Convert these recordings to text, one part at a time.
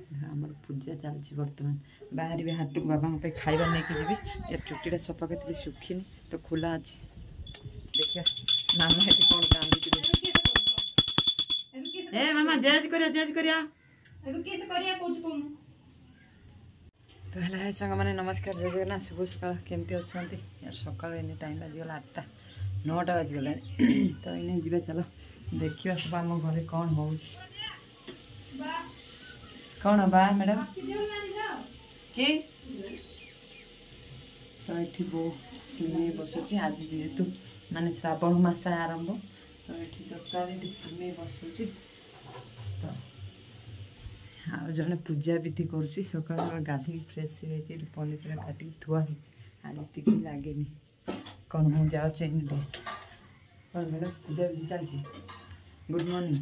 आमर पूजा चलती बर्तमान बाहर भी हाट को बाबा खाଇବା नहीं जी यार चुटीटा सफा कर सुखी तो खोला अच्छे देखिए मामा ये कौन कांदी मामा जेज करिया तो है सांग मैंने नमस्कार जगना शुभ सकाल केमती अच्छा यार सकाल इन टाइम बाजीगला 8टा 9टा बाजीगला तो इन जी चलो देखिए सब आम घर कौन हो कौन बा मैडम कि तो ये बो सिमे बसुची आज जेहेतु माने श्रावण मास आरंभ तो ये दरकार सिमे बसुची तो आ जड़े पूजा विधि करुच्ची सकाल गाधी फ्रेश पनीपरिया काटिक थुआ आज टी लगे कौन मुझे जाओ कौन मैडम पूजा विधि चलती गुड मॉर्निंग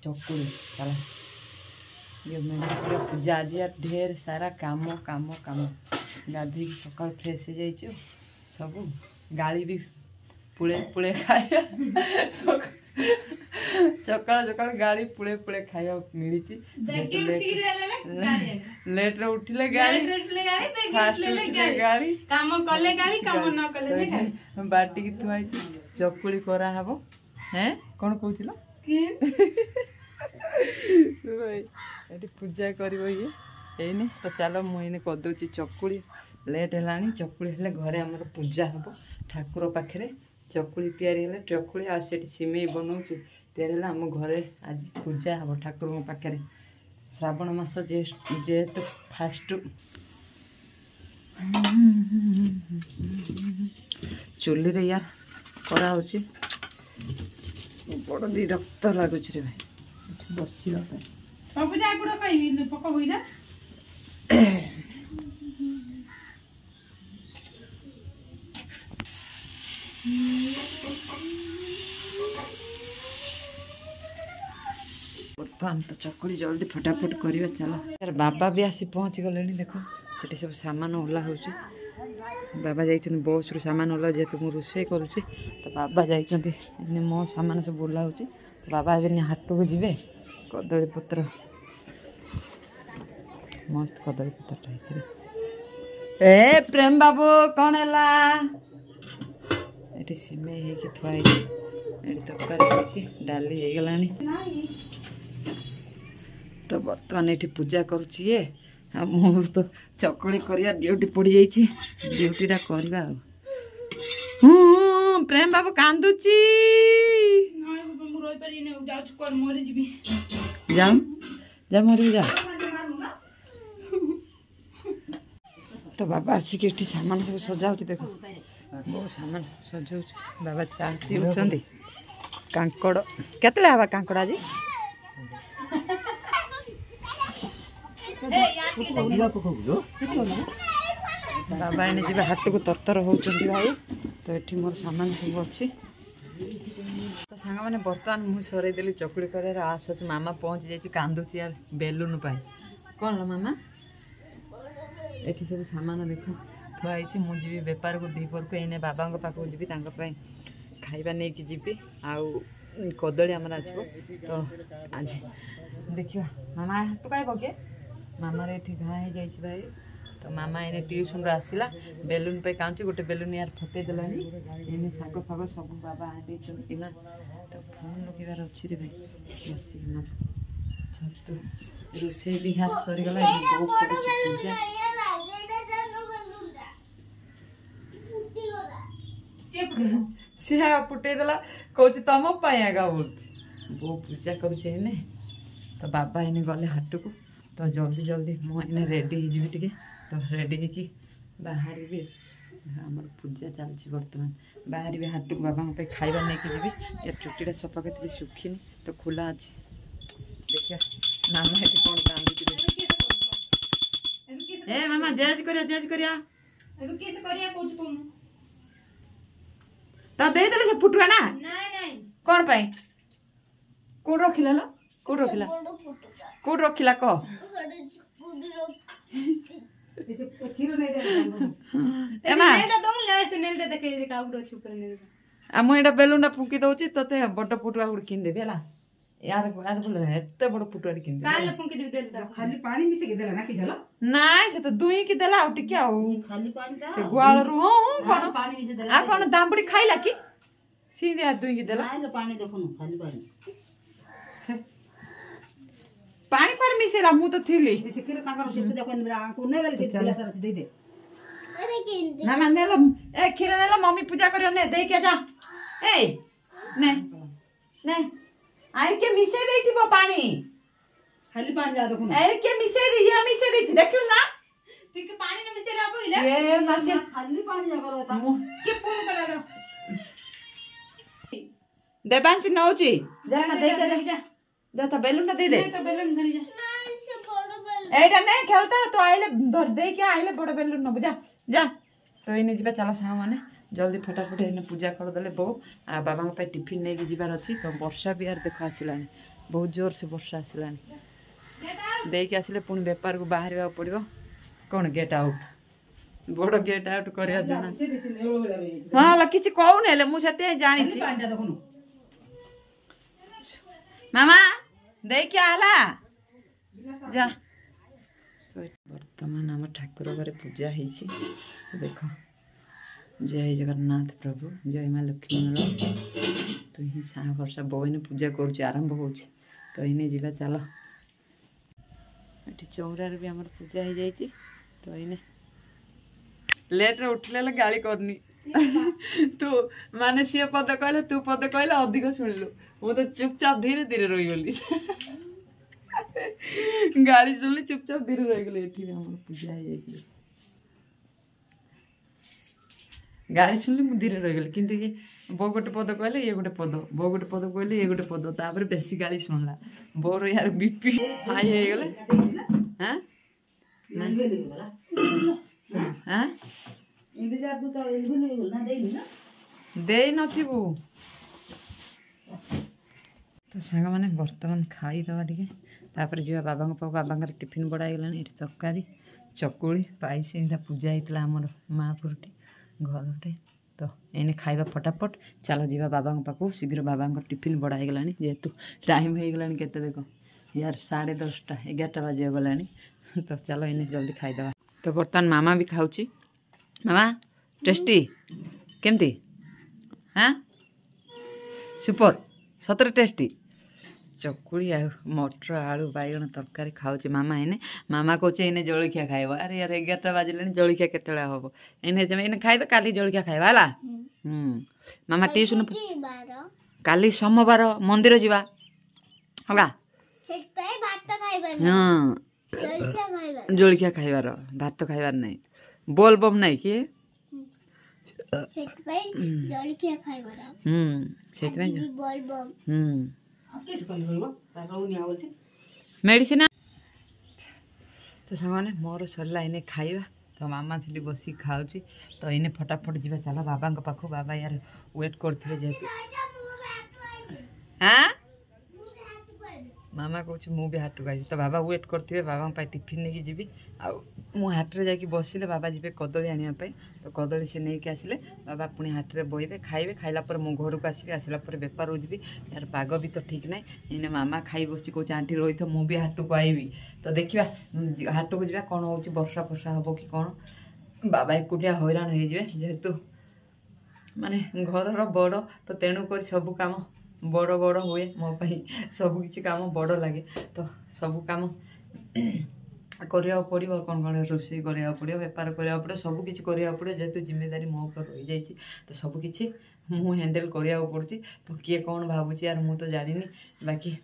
चकुड़ी चला ये मैडम पूरा पूजा आज यार ढेर सारा काम काम काम गाधी सका फ्रेश हो जाइए सब गाड़ी भी पुड़े पुड़े खाया सकाल सकाल गाड़ी पुड़े पुड़े खाया मिली लेट रे उठिले गाड़ी फास्ट उठिले गाड़ी काम कले गाड़ी काम न कले बाटी की थुआई चकुड़ी करा हबो हैं कोन कहउछिलो ये पूजा कर तो चलो मुझे करदे चकुड़ी लेट है चकुड़ी हेल्ले घरे आमर पूजा हम ठाकुर पाखे चकुड़ी या चकुड़ी आठ सिमे बनाऊँ या आम घरे आज पूजा हम ठाकुर पाखे श्रावण मास जेहेतु फास्ट चुली रे यार करा बड़ विरक्त लगुच रे भाई बसिया बर्तमान तो चकुड़ी जल्दी फटाफट करवा चलो यार बाबा भी आसी पहुँच गले देखो से सब सामान ओला हो बाबा जाइए बस रु सामान ओला जेहेतु मुझे रोषे करुच्ची तो बाबा जाइए मो सामान सब ओला हो तो बाबा ए हाट को जी कदली पत्र मस्त कदली पत्र ए प्रेम बाबू कौन है ये सिमे हो थुआई तरकारी डाली हो गला तो बर्तमान ये पूजा करुच्ची ये मुझे तो चकुड़ी करिया ड्यूटी पड़ जाइए ड्यूटीटा करवा प्रेम बाबू कांदुची जाओ जा मरी जा तो बाबा आसिक सामान सब सजा देखो बहुत सामान सजा बाबा चा पीछे कांकड़ केतले हवा कांकड़ आज बाबा एने जी हाट को तरतर होती भाई तो ये मोर सामान सब अच्छी तो सांग मैंने बर्तमान मुझे सरेदेली चकुड़ी कर आस मामा पहुँची जाइए कांदुची यार बेलून पाई कौन मामा ये सब सामान देख थुआई मुझे बेपार को दीपर को एने बाबा पाखक जी खाइबा नहीं कि जी आउ कदली आमर आसो तो आज देखिए मामा हाट पाइब के मामार ये घा हो जाए भाई तो मामा एने ट्यूशन आसला बेलून पे काउंची गोटे बेलून यार फटे देलानी एने साग फाग सब बाबा आना तो फोन लगे अच्छी रे भाई बसिकना छतु रोषे भी हाथ सरीगला पूजा सी फुटे देला कौच तुम आगा बोल बो पूजा करुचे तो बाबा एने गले हाट को तो जल्दी जल्दी मुझे रेडी हो तो रेडी होगी बाहर भी आमर पूजा चलती बर्तमान बाहर भी हाट को बाबा खाଇବା नहीं कि जी यार चुटीटा सफा कर सुखी तो खोला अच्छे देखिए मामा ये कौन कांदी मामा जेज करिया तो दे देले से फुटुआ ना कौन पाई कोड रखिला लो कोड रखिला को मुझे बेलून फुंकी दौची ते बड़ फुटुआ गोटे किन देवी है यार यार बोले एते बड़ पुटुआरी किन काले पंके दे दे खाली पानी मिसे के देला ना कि झालो नाइ से तो दुई की देला आउ टिके आउ खाली पानी ता से गुआल रु हो कोन पानी मिसे देला आ कोन दामबड़ी खाइला की सीधे आ दुई की देला खाली पानी देखो न खाली पानी पानी पर मिसेला मु तो थिली से किरे ताकर से देखो न को नै गले से गिलास रे दे दे ना मानेला ए खीर नेला मम्मी पूजा करियो ने दे के जा ए ने ने आइ के मिसे देथिबो पानी खाली पानी जा देखो न ए के मिसे दे या मिसे देथि देखियो ना ठीक पानी न मिसे रा पहिले ए मासे खाली पानी जा करो ता के फोन कला रो देवांशी नौची जा ना दे के जा जा तो बेलून ना दे दे तो बेलन धरी जा एटा नहीं खेलता तो आइले धर दे के आइले बड़ बेलून न बुझा जा तो इने जिबा चलो साहा माने जल्दी फटाफट इने पूजा कर देले बो आ बाबा पे टिफिन नहीं जिबार अछि तो वर्षा भी यार देखो आसिलानी बहुत जोर से वर्षा आसिलानी दे के आसिले पुनी व्यापार को बाहरवा पड़िबो कोन गेट आउट बड़ गेट आउट करिया जाना से दे ने ओलो रे हां ल किछि कहू नेले मु सते जानि छी पानी जा देखो न मामा दे के आला जा तो वर्तमान आम ठाकुर घरे पूजा ହେଇଛି देख जय जगन्नाथ प्रभु जय माँ लक्ष्मी तु ही साहा वर्षा बहने पूजा कर आरंभ हो तो इने जीवा चल ये चौरार भी आम पूजा हो जाइए तो इने लेट रे उठले गाली करनी तू माने सी पद कहले तू पद कहले अधिक शुणिलु वो तो चुपचाप धीरे धीरे रही गली गाड़ी सुनली चुपचाप धीरे रही गली एठी हमर पूजा हो जाइए गाड़ी सुनली मु धीरे रही गली किंतु ये बो गोटे पद कहले ये गोटे पद बो गोटे पद कहले ये गोटे पद तापर बेसी गाड़ी सुनला बोर यार बीपी हाई हो गले हां हां इंतजार तू तो एलबो नै ना देनी ना देई नथिबु तो सांग माने वर्तमान खाई दवा टिके तापर जीवा बाबा पाक बाबा टिफिन बड़ा गलानी ये तरकारी चकुली पाइस एटा पूजा होता आमर महापुरटी घरटे तो एने खाइबा फटाफट चलो जीवा बाबा पाक शीघ्र बाबा टिफिन बड़ा गलानी जेहेतु टाइम हो गलानी केते देखो यार 10:30 11टा बजे गलानी तो चलो एने जल्दी खाईदवा तो बर्तमान मामा भी खाऊची मामा टेस्टी केमती हाँ सुपर सतरे टेस्टी चकुली आ मटर आलू बैगण तरकारी खाऊची मामा इने मामा कहे इने जलखिया खाइब अरे यार 11टा बाजिले जलखिया केतले हम इने खाई तो काली जलखिया खाइबा हला मामा ट्यूशन काली सोमवार मंदिर जीवा हला हाँ जलखिया खाइबार भात खाइबार नहीं बोल बम नहीं कि मेडिसिन तो सामने मोर सरला इने खाइबा तो मामा से बस खाऊची तो इने फटाफट जीवा चला बाबा पाख बाबा यार वेट करते जेहेतु हाँ मामा कौच मु भी हाट को तो बाबा वेट करते बाबा टिफिन नहीं जीवी आउ हाट्रे जाकि बसिले बाबा जी कदली आने तो कदली से नहीं कि आसिले बाबा पुणी हाट्रे बहबे खाइबे खाइला पर मु घर को आसबि आसला पर बेपार हो जीवी यार पाग भी तो ठीक ना इने मामा खाई बस कौच आंटी रही तो मु भी हाट को आईबी तो देखा हाट को जा कौन हो वर्षा फर्षा हम कि कौन बाबा एकुटिया हैरान हो जेहेतु माने घर बड़ तो तेणुक सब काम बड़ बड़ हुए मो सब किसी काम बड़ लगे तो सब काम करिया पड़ो कौन कौन रोषे करिया पड़ो बेपार करिया पड़ो सब किसी करिया पड़ो जेहेतु जिम्मेदारी मो ऊपर रही जाइए तो सब किसी मु हैंडल करिया पड़ुची तो किए कौन भावुची यार मु तो जानी बाकी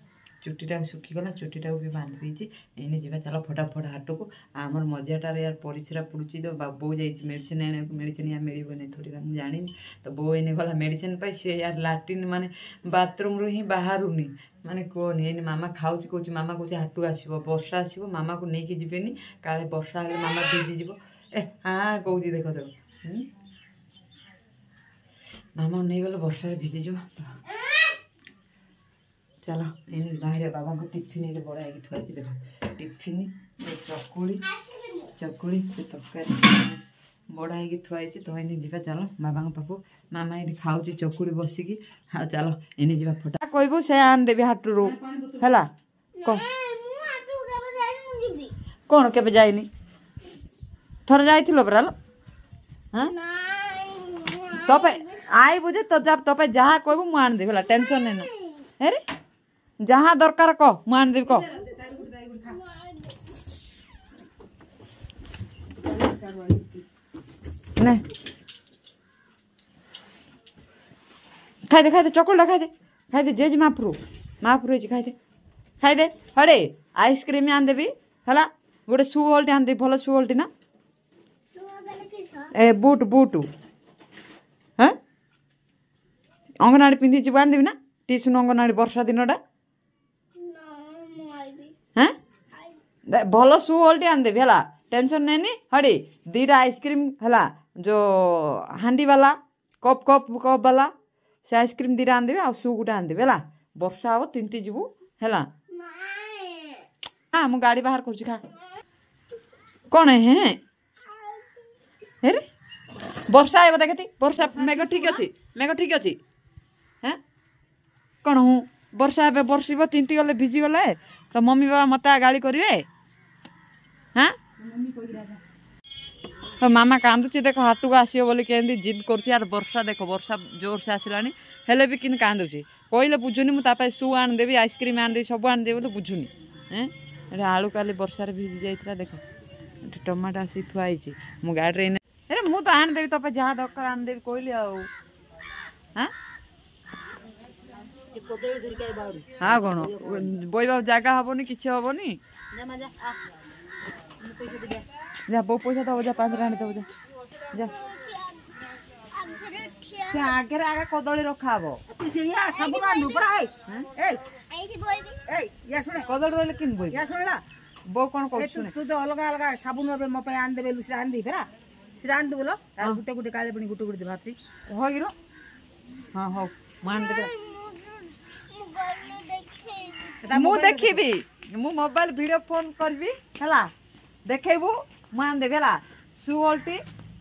चुटीटा सुखीगला चुटीटा भी बांधि देती एने जीवा चलो फटाफट हाट को आमर मजाटार यार परिश्रा पड़ुची तो बो जाइए मेडिसिन आने मेडिसिन यार मिलने नहीं थोड़ी मुझे जानी तो बो एने गला मेडिसिन पाई सी यार लाट्रिन माने बाथरूम रू ही बाहरुनी माने कहनी एने मामा खाऊची कौच मामा कौच हाट को आसो वर्षा आसो मामा को लेकिन जीवेनि काले वर्षा हेल्ले मामा भिजी ए हाँ कौच देख देख मामा नहीं गले वर्षा भिजी चलो इन बाहर बाबा को टिफिन ये बड़ा थोड़ी देख टिफिन चकुली चकुली तरकारी बड़ा थोड़ी तो इन जी चलो बाबा पाक मामा ये खाऊँ चकुली बसिकी हाँ चलो इन जी फटा कहबू से आनदेवी हाटरू है कौन के जाइनी थर जाइल परा हाँ तपे आई बुझे तो जब तपे जहाँ कहबू मु आनदेवी है टेंशन नहीं ना अरे जहाँ दरकार कह मु आनदेवी कह नहीं खाई दे चकोलटा खाई दे जे माफरू खाई दे हड़े आइसक्रीम आनदेवी है गोटे शू होल्टी आनदेवी भल शू होल्टी ना ए बुट बुट हाँ अंगनवाड़ी पिंधि जी आनदेवी ना टीसन अंगनवाड़ी वर्षा दिनटा हाँ भल शू होल्टी आनदेवी है टेंशन नहीं हड़ी 2टा आइसक्रीम है जो हांडी वाला कप कप कप वाला से आइसक्रीम 2टा आनदेवी आ शू गोटे आनदेवी है वर्षा हम तिंती जीवु है हाँ मु गाड़ी बाहर कर खा कौन है अरे वर्षा आए देखती वर्षा मेघ ठीक अच्छी हाँ कौन हूँ वर्षा ए बर्षिब तिंती गले भिजी गले तो मम्मी बाबा मत गाड़ी करेंगे हाँ तो मामा कांदुची देख हाटू को आसो बोली केंदी जिद कर वर्षा देख वर्षा जोर से आसला हेले भी कि कांदुची कहले बुझुनी मुझे शू आनदेवी आइसक्रीम आनदेवी सब आनदेवी बोले बुझुनी हाँ आलू काली वर्षा भिजी जाइए देख टमाटो आसी थुआई मु गाड़ी अरे मु तो आनदेवी तप जहाँ दरकार आनदेवी कहली हाँ हाँ कौन बोईबा जगह हेनी कि हेनी जा बो पैसा दब जा 5 टଙ୍କା दब जा से आगे आगे कदली रखा हम तू से या साबुन आनु परा ए या सुन कदली रहिले किन बोई या सुनला बो कोन कहछ तू तो अलग अलग साबुन रे म पे आन देबे लुसी आन दी फेरा से आन दे बोलो तार गुटे गुटे काले बनी गुटे गुटे भाती हो गिरो हां हो मान दे मु देखिबी मु मोबाइल वीडियो फोन करबी हला देखेबू मान देबे हला शू होल्टी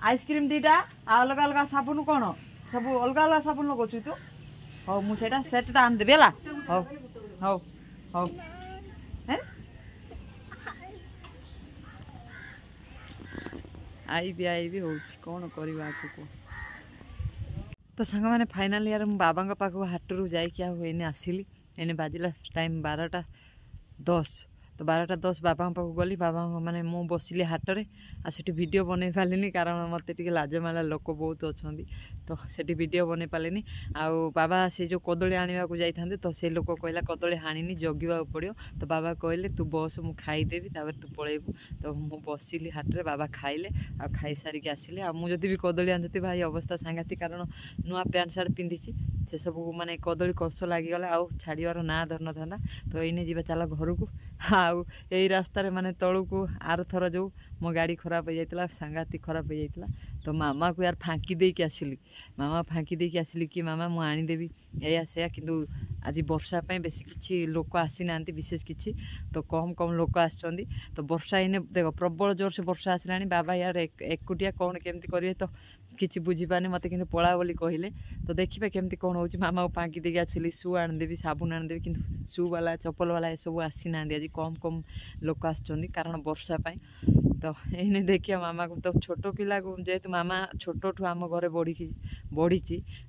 आइसक्रीम 2टा अलग अलग साबुन कौन सब अलग अलग साबुन लगौछु तू हो मु सेटा सेटटा आन देबे हला हो हो हो आईबी होछि कोन करबा को तो सांग मैंने फाइनाल यार मु बाबा पाख हाटरू जाइए हुए आसिली एने बाजिला टाइम 12:10 तो 12:10 बाबा पाख गली बाबा माने मु बसिली हाटरे आ सेठी वीडियो बनै पालिनी कारण मत टिके लाज माला लोक बहुत अच्छा तो सेठी वीडियो बनै पालिनी आ बाबा से जो कदली आनिबा को जाइथांते तो से लोक कहला कदली हानिनी जगिबा पड़ियो तो बाबा कहले तू बस मु खाईदेवी तापर तू पळेबू तो मु बसिली हाटरे बाबा खाइले आ खाई सारी के आसिले आ मु जदी भी कदली आनथि भाई अवस्था सांगाती कारण नुआ पैंट शर्ट पिंधिची से सब माने कदली कष लागी गला आ छाड़ीवार ना धर न थांदा तो एने जीवा चला घर को आउ यही रास्तार माने तलू को आर थर जो मो गाड़ी खराब हो जाता सांगाती खराब हो जाता तो मामा को यार फाँकी दे कि आसिली मामा फाँकी दे कि आसिली कि मामा मु आनीदेवी या से किंतु आज वर्षा बेसी किसी लोक आसी ना विशेष किसी तो कम कम लोक आसछंदी तो वर्षा इने देख प्रबल जोर से वर्षा आसला बाबा यार एकुटिया कौन केमती करेंगे तो किसी बुझीपारे मत कि पड़ा बोली कहले तो देखिए केमती कौन हो मामा को फाँकी देकी आसिली शू आनीदेवी साबुन आनीदेवी कि शू वाला चप्पल वाला ये सब आसी ना आज कम कम लोक आसछंदी कारण वर्षा तो ये देखिए मामा को तो छोट पिला को जेहेतु मामा छोट आम घर बढ़ी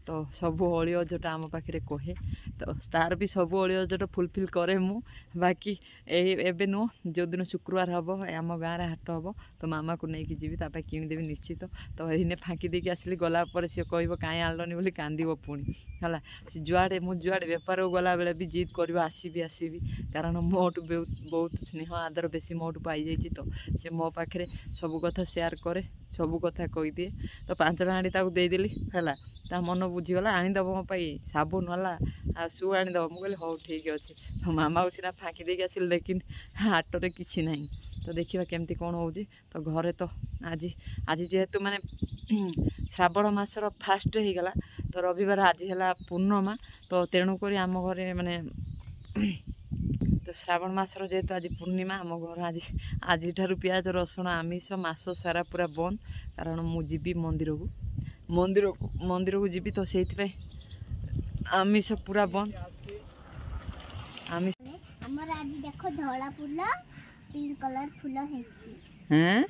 तो सब अली अजट आम पाखे कहे तो तार भी सब अली अजट फुलफिल करे मु बाकी एबे नुह जो दिन शुक्रवार हम आम गाँव हाट हम तो मामा को लेकिन जी किदेवी निश्चित तो इन्हें फाँकी देकी आसिली गला सी कह कहीं आनलनी बोली कांदब पुणी है सी जुआड़े मु जुआड़े बेपार गला बेले भी जिद कर आसबी कारण मोटू बहुत स्नेह आदर बेसी मोटू पाई जाइए तो सी मो पाखे सब कथा सेयार करे सब कथा कहीदिए तो 5 टଙ୍କା देदेली है ता मन बुझीगला आनीदब मो साबुन वाला आ शू आनीदब मुझे हौ ठीक अच्छे तो मामा को सीना फाँकी देकी आसिल लेकिन हाटरे किसी ना तो देखा केमती कौन हो तो घरे तो आज आज जेहेतु माने श्रावण मासर फास्ट हो गला तो रविवार आज है पूर्णिमा तो तेणुक आम घरे माने तो श्रावण मासर जेहेतु आज पूर्णिमा आम घर आज आज प्याज रसुण आमिष मास सारा पूरा बंद कारण मुझी मंदिर को जीवी तो से आमिष पूरा बंद আমি আমার আজি দেখো ধଳା ফুଲ পিঙ্ক কলর ফুল ହେଇଛି হ্যাঁ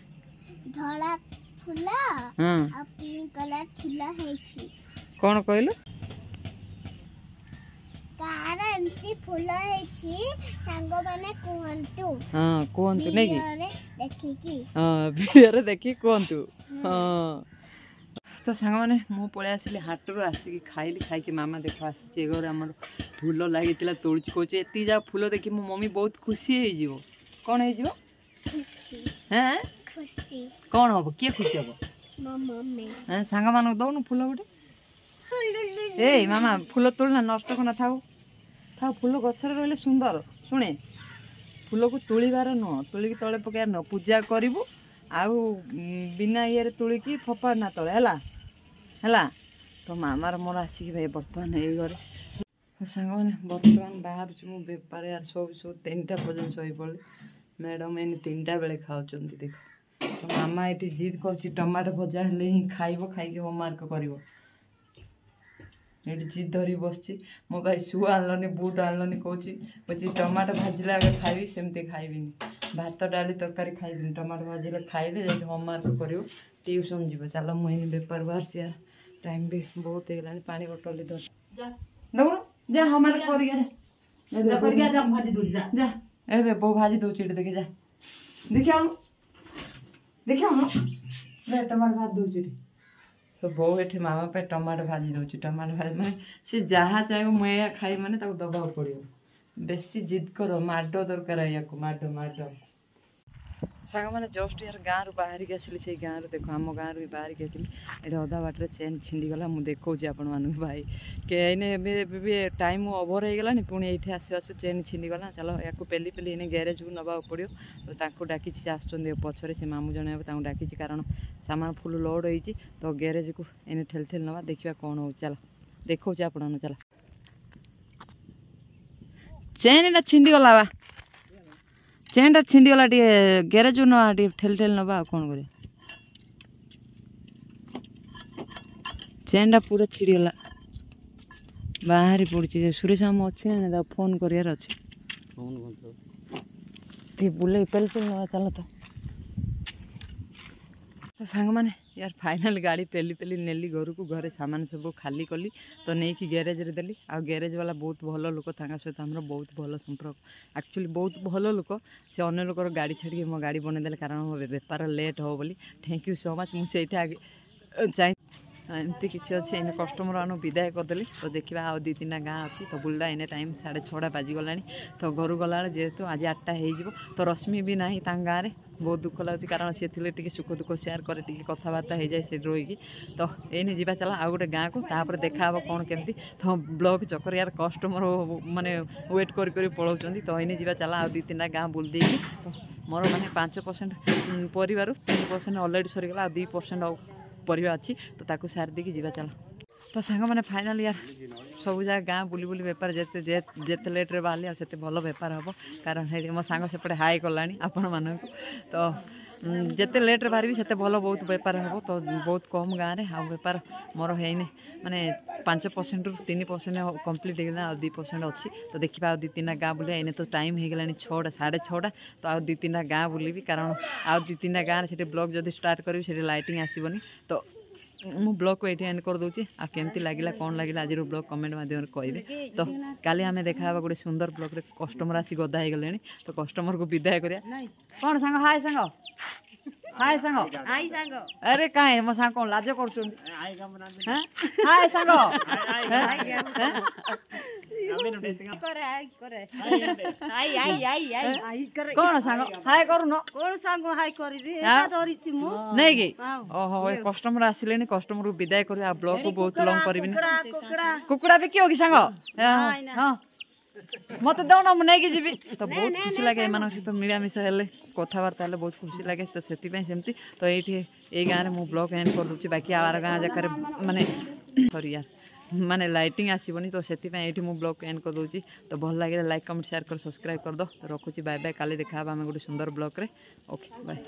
ଧଳା ফুল হ্যাঁ ଆଉ ପିଙ୍କ କଲର ফুଲ ହେଇଛି କ'ଣ କହିଲୁ? କାହାର ଏମିତି ଫୁଲ ହେଇଛି ସାଙ୍ଗମାନେ କୁହନ୍ତୁ ହଁ କୁହନ୍ତୁ ନାଇଁ କି? ଭିଡିଓରେ ଦେଖିକି ହଁ ଭିଡ଼ିଓରେ ଦେଖିକି କୁହନ୍ତୁ। ହଁ ତ ସାଙ୍ଗମାନେ ମୁଁ ପଳେଇ ଆସିଲି ହାଟରୁ ଆସିକି ଖାଇକି ମାମା ଦେଖ ଆସିଛି ଏ ଘରେ ଆମର ଫୁଲ ଲାଗିଥିଲା ତୋଳୁଛି କହୁଛି ଏତିକି ଯାକ ଫୁଲ ଦେଖି ମୋ ମମି ବହୁତ ଖୁସି ହେଇଯିବ। କ'ଣ ହେଇଯିବ? ଖୁସି ହେଁ ଖୁସି କ'ଣ ହବ? କିଏ ଖୁସି ହବ? ମୋ ମମି ହେଁ ସାଙ୍ଗମାନଙ୍କୁ ଦଉନୁ ଫୁଲ ଗୋଟେ? ଏଇ ମାମା ଫୁଲ ତୋଳିନା ନଷ୍ଟ କନା ଥାଉ ଫୁଲ ଗଛରେ ରହିଲେ ସୁନ୍ଦର। ଶୁଣେ ଫୁଲକୁ ତୋଳିବାର ନୁହଁ ତୋଳିକି ତଳେ ପକାଇବାର ନୁହଁ ପୂଜା କରିବୁ ଆଉ ବିନା ଇଏରେ ତୋଳିକି ଫୋପାଡ଼ ନା ତଳେ ହେଲା ହେଲା। ତ ମାମାର ମୋର ଆସିକି ଭାଇ ବର୍ତ୍ତମାନ ଏଇ ଘରେ ସାଙ୍ଗମାନେ ବର୍ତ୍ତମାନ ବାହାରୁଛି ମୁଁ ବେପାର ସବୁ 3ଟା ପର୍ଯ୍ୟନ୍ତ ଶୋଇପଡ଼ିଲି। ମ୍ୟାଡ଼ାମ୍ ଏଇନେ 3ଟା ବେଳେ ଖାଉଛନ୍ତି ଦେଖ। ତ ମାମା ଏଠି ଜିଦ୍ କରୁଛି ଟମାଟୋ ଭଜା ହେଲେ ହିଁ ଖାଇବ ଖାଇକି ହୋମୱାର୍କ କରିବ। ଏଠି ଜିଦ୍ ଧରି ବସିଛି ମୋ ଭାଇ ସୁ ଆଣିଲନି ବୁଟ ଆଣିଲନି କହୁଛି ଟମାଟୋ ଭାଜିଲେ ଆଗ ଖାଇବି ସେମିତି ଖାଇବିନି ଭାତ ଡାଲି ତରକାରୀ ଖାଇବିନି ଟମାଟୋ ଭାଜିଲେ ଖାଇଲେ ଯାଇକି ହୋମୱାର୍କ କରିବ ଟିଉସନ୍ ଯିବ। ଚାଲ ମୁଁ ଏଇନେ ବେପାର ବାହାରିଛି ଟାଇମ୍ ବି ବହୁତ ହେଇଗଲାଣି ପାଣି ବୋଟଲ ଧର ଯା ହୋମୱାର୍କ କରିକି ଯା ଏବେ ବୋଉ ଭାଜି ଦଉଛି ଏଠି ଦେଖି ଯା ଦେଖିଆଉନୁ ଟମାଟୋ ଭାଜି ଦଉଛି ଏଠି। ତ ବୋଉ ଏଠି ମାମା ପାଇଁ ଟମାଟୋ ଭାଜି ଦେଉଛି ଟମାଟୋ ଭାଜି ମାନେ ସେ ଯାହା ଚାହିଁବ ମୁଁ ଏଇଆ ଖାଇବି ମାନେ ତାକୁ ଦେବାକୁ ପଡ଼ିବ। ବେଶୀ ଜିଦ୍ କର ମାଡ଼ ଦରକାର ୟାକୁ ମାଡ଼। ସାଙ୍ଗମାନେ ଜଷ୍ଟ ୟାର ଗାଁରୁ ବାହାରିକି ଆସିଲି ସେଇ ଗାଁରୁ ଦେଖ ଆମ ଗାଁରୁ ବି ବାହାରିକି ଆସିଲି ଏଠି ଅଧା ବାଟରେ ଚେନ୍ ଛିଣ୍ଡିଗଲା ମୁଁ ଦେଖାଉଛି ଆପଣମାନଙ୍କୁ ଭାଇ ଏଇନେ ଏବେ ବି ଟାଇମ୍ ଓଭର ହେଇଗଲାଣି ପୁଣି ଏଇଠି ଆସୁ ଚେନ୍ ଛିଣ୍ଡିଗଲା। ଚାଲ ୟାକୁ ପେଲି ଏଇନେ ଗ୍ୟାରେଜକୁ ନେବାକୁ ପଡ଼ିବ। ତ ତାଙ୍କୁ ଡାକିଛି ସେ ଆସୁଛନ୍ତି ପଛରେ ସେ ମାମୁଁ ଜଣେ ହେବ ତାଙ୍କୁ ଡାକିଛି କାରଣ ସାମାନ ଫୁଲ୍ ଲୋଡ଼ ହେଇଛି ତ ଗ୍ୟାରେଜକୁ ଏଇନେ ଠେଲି ନେବା ଦେଖିବା କ'ଣ ହେଉଛି। ଚାଲ ଦେଖାଉଛି ଆପଣଙ୍କୁ ଚାଲ ଚେନ୍ଟା ଛିଣ୍ଡିଗଲା ବା ଚେନ୍ଟା ଛିଣ୍ଡିଗଲା ଟିକେ ଗ୍ୟାରେଜକୁ ନେବା ଟିକେ ଠେଲି ନେବା ଆଉ କ'ଣ କରିବା। ଚେନ୍ଟା ପୁରା ଛିଡ଼ିଗଲା ବାହାରି ପଡ଼ୁଛି ସୁରେଶ ମାମୁଁ ଅଛି ନା ତାକୁ ଫୋନ୍ କରିବାର ଅଛି ଟିକେ ବୁଲେଇ ପେଲି ନେବା ଚାଲ ତ ସାଙ୍ଗମାନେ ୟାର ଫାଇନାଲ୍ ଗାଡ଼ି ପେଲି ନେଲି ଘରକୁ ଘରେ ସାମାନ ସବୁ ଖାଲି କଲି ତ ନେଇକି ଗ୍ୟାରେଜରେ ଦେଲି ଆଉ ଗ୍ୟାରେଜ ବାଲା ବହୁତ ଭଲ ଲୋକ ତାଙ୍କ ସହିତ ଆମର ବହୁତ ଭଲ ସମ୍ପର୍କ ଆକ୍ଚୁଆଲି ବହୁତ ଭଲ ଲୋକ ସେ ଅନ୍ୟ ଲୋକର ଗାଡ଼ି ଛାଡ଼ିକି ମୋ ଗାଡ଼ି ବନେଇଦେଲେ କାରଣ ମୋ ବେପାର ଲେଟ୍ ହେବ ବୋଲି ଥ୍ୟାଙ୍କ ୟୁ ସୋ ମଚ୍ ମୁଁ ସେଇଠି ଆଗେ ଚାହିଁ ଏମିତି କିଛି ଅଛି ଏଇନେ କଷ୍ଟମର ମାନଙ୍କୁ ବିଦାୟ କରିଦେଲି ତ ଦେଖିବା ଆଉ 2-3ଟା ଗାଁ ଅଛି ତ ବୁଲିଲା ଏଇନେ ଟାଇମ୍ 6:30 ବାଜିଗଲାଣି ତ ଘରୁ ଗଲାବେଳେ ଯେହେତୁ ଆଜି 8ଟା ହେଇଯିବ ତ ରଶ୍ମି ବି ନାହିଁ ତାଙ୍କ ଗାଁରେ ବହୁତ ଦୁଃଖ ଲାଗୁଛି କାରଣ ସିଏ ଥିଲେ ଟିକେ ସୁଖ ଦୁଃଖ ସେୟାର କରେ ଟିକେ କଥାବାର୍ତ୍ତା ହେଇଯାଏ ସେଠି ରହିକି ତ ଏଇନେ ଯିବା ଚାଲ ଆଉ ଗୋଟେ ଗାଁକୁ ତାପରେ ଦେଖାହେବ କ'ଣ କେମିତି ତ ବ୍ଲଗ୍ ଚକର ୟାର କଷ୍ଟମର ମାନେ ୱେଟ୍ କରି ପଳାଉଛନ୍ତି ତ ଏଇନେ ଯିବା ଚାଲ ଆଉ 2-3ଟା ଗାଁ ବୁଲି ଦେଇକି ତ ମୋର ମାନେ 5% ପରିବାରୁ 3% ଅଲରେଡ଼ି ସରିଗଲା ଆଉ 2% ପରିବା ଅଛି ତ ତାକୁ ସାରି ଦେଇକି ଯିବା ଚାଲ। ତ ସାଙ୍ଗମାନେ ଫାଇନାଲ୍ ୟାର ସବୁ ଜାଗା ଗାଁ ବୁଲି ବେପାର ଯେତେ ଲେଟ୍ରେ ବାହାରିଲି ଆଉ ସେତେ ଭଲ ବେପାର ହେବ କାରଣ ସେଇଠି ମୋ ସାଙ୍ଗ ସେପଟେ ହାଇ କଲାଣି ଆପଣମାନଙ୍କୁ ତ ଯେତେ ଲେଟ୍ରେ ବାହାରିବି ସେତେ ଭଲ ବହୁତ ବେପାର ହେବ ତ ବହୁତ କମ୍ ଗାଁରେ ଆଉ ବେପାର ମୋର ହେଇନି ମାନେ 5%ରୁ 3% କମ୍ପ୍ଲିଟ୍ ହେଇଗଲା ଆଉ 2% ଅଛି ତ ଦେଖିବା ଆଉ 2-3ଟା ଗାଁ ବୁଲିବା ଏଇନେ ତ ଟାଇମ୍ ହେଇଗଲାଣି 6ଟା 6:30 ତ ଆଉ 2-3ଟା ଗାଁ ବୁଲିବି କାରଣ ଆଉ 2-3ଟା ଗାଁରେ ସେଠି ବ୍ଲଗ୍ ଯଦି ଷ୍ଟାର୍ଟ କରିବି ସେଠି ଲାଇଟିଂ ଆସିବନି ତ ମୁଁ ବ୍ଲଗ୍କୁ ଏଇଠି ଏଣ୍ଡ କରିଦେଉଛି ଆଉ କେମିତି ଲାଗିଲା କ'ଣ ଲାଗିଲା ଆଜିର ବ୍ଲଗ୍ କମେଣ୍ଟ ମାଧ୍ୟମରେ କହିବେ ତ କାଲି ଆମେ ଦେଖାହେବା ଗୋଟେ ସୁନ୍ଦର ବ୍ଲଗ୍ରେ କଷ୍ଟମର ଆସି ଗଦା ହେଇଗଲେଣି ତ କଷ୍ଟମରକୁ ବିଦାୟ କରିବା କ'ଣ ସାଙ୍ଗ ହାଏ ସାଙ୍ଗ ଆରେ କାହିଁ ମୋ ସାଙ୍ଗ କ'ଣ ଲାଜ କରୁଛନ୍ତି ହାଏ ସାଙ୍ଗ କ'ଣ ସାଙ୍ଗ ହାଏ କରୁନ କଣ ସାଙ୍ଗ ହାଇ କରିବି ଧରିଛି ମୁଁ ନାଇଁ କି ଓହୋ ଏ କଷ୍ଟମର ଆସିଲେଣି କଷ୍ଟମରକୁ ବିଦାୟ କରିବି ଆଉ ବ୍ଲଗ୍କୁ ବହୁତ ଲଙ୍ଗ କରିବିନି କୁକୁଡ଼ା ବିକିବ କି ସାଙ୍ଗ ହଁ ମତେ ଦଉନ ମୁଁ ନେଇକି ଯିବି ତ ବହୁତ ଖୁସି ଲାଗେ ଏମାନଙ୍କ ସହିତ ମିଳାମିଶା ହେଲେ କଥାବାର୍ତ୍ତା ହେଲେ ବହୁତ ଖୁସି ଲାଗେ ତ ସେଥିପାଇଁ ସେମିତି ତ ଏଇଠି ଏଇ ଗାଁରେ ମୁଁ ବ୍ଲଗ୍ ଏଣ୍ଡ କରିଦେଉଛି ବାକି ଆଉ ଗାଁ ଯାକରେ ମାନେ ସରି ୟାର ମାନେ ଲାଇଟିଂ ଆସିବନି ତ ସେଥିପାଇଁ ଏଇଠି ମୁଁ ବ୍ଲଗ୍ ଏଣ୍ଡ କରିଦେଉଛି ତ ଭଲ ଲାଗିଲେ ଲାଇକ୍ କମେଣ୍ଟ ସେୟାର କରି ସବସ୍କ୍ରାଇବ୍ କରିଦେବ ତ ରଖୁଛି ବାଏ ବାଏ କାଲି ଦେଖାହେବା ଆମେ ଗୋଟେ ସୁନ୍ଦର ବ୍ଲଗ୍ରେ ଓକେ ବାଏ।